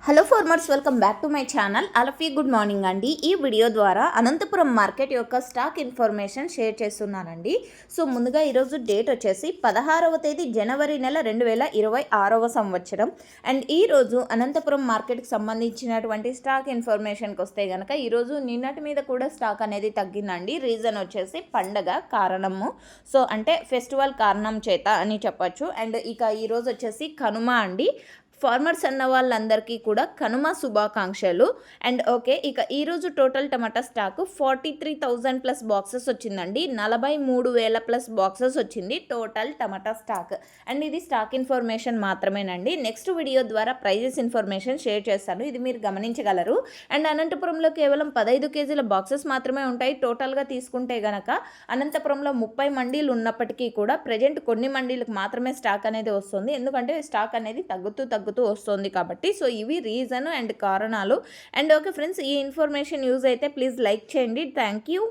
Hello farmers, welcome back to my channel. అలఫీ good morning అండి. ఈ వీడియో ద్వారా అనంతపురం మార్కెట్ యొక్క స్టాక్ ఇన్ఫర్మేషన్ షేర్ చేస్తున్నానండి. సో ముందుగా ఈరోజు డేట్ వచ్చేసి 16వ తేదీ జనవరి నెల 2026వ సంవత్సరం. అండ్ ఈరోజు అనంతపురం మార్కెట్కి సంబంధించినటువంటి స్టాక్ ఇన్ఫర్మేషన్కి వస్తే కనుక ఈరోజు నిన్నటి మీద కూడా స్టాక్ అనేది తగ్గిందండి. రీజన్ వచ్చేసి పండగ కారణము, సో అంటే ఫెస్టివల్ కారణం చేత అని చెప్పచ్చు. అండ్ ఇక ఈరోజు వచ్చేసి కనుమ అండి. ఫార్మర్స్ అన్న వాళ్ళందరికీ కూడా కనుమ శుభాకాంక్షలు. అండ్ ఓకే, ఇక ఈరోజు టోటల్ టమాటా స్టాక్ 43,000 ప్లస్ బాక్సెస్ వచ్చిందండి. 43,000 ప్లస్ బాక్సెస్ వచ్చింది టోటల్ టమాటా స్టాక్. అండ్ ఇది స్టాక్ ఇన్ఫర్మేషన్ మాత్రమేనండి. నెక్స్ట్ వీడియో ద్వారా ప్రైజెస్ ఇన్ఫర్మేషన్ షేర్ చేస్తాను, ఇది మీరు గమనించగలరు. అండ్ అనంతపురంలో కేవలం 15 కేజీల బాక్సెస్ మాత్రమే ఉంటాయి. టోటల్గా తీసుకుంటే గనక అనంతపురంలో 30 మండీలు ఉన్నప్పటికీ కూడా ప్రజెంట్ కొన్ని మండీలకు మాత్రమే స్టాక్ అనేది వస్తుంది. ఎందుకంటే స్టాక్ అనేది తగ్గుతూ వస్తుంది కాబట్టి. సో ఇవి రీజన్ అండ్ కారణాలు. అండ్ ఓకే ఫ్రెండ్స్, ఈ ఇన్ఫర్మేషన్ యూజ్ అయితే ప్లీజ్ లైక్ చేయండి. Thank you.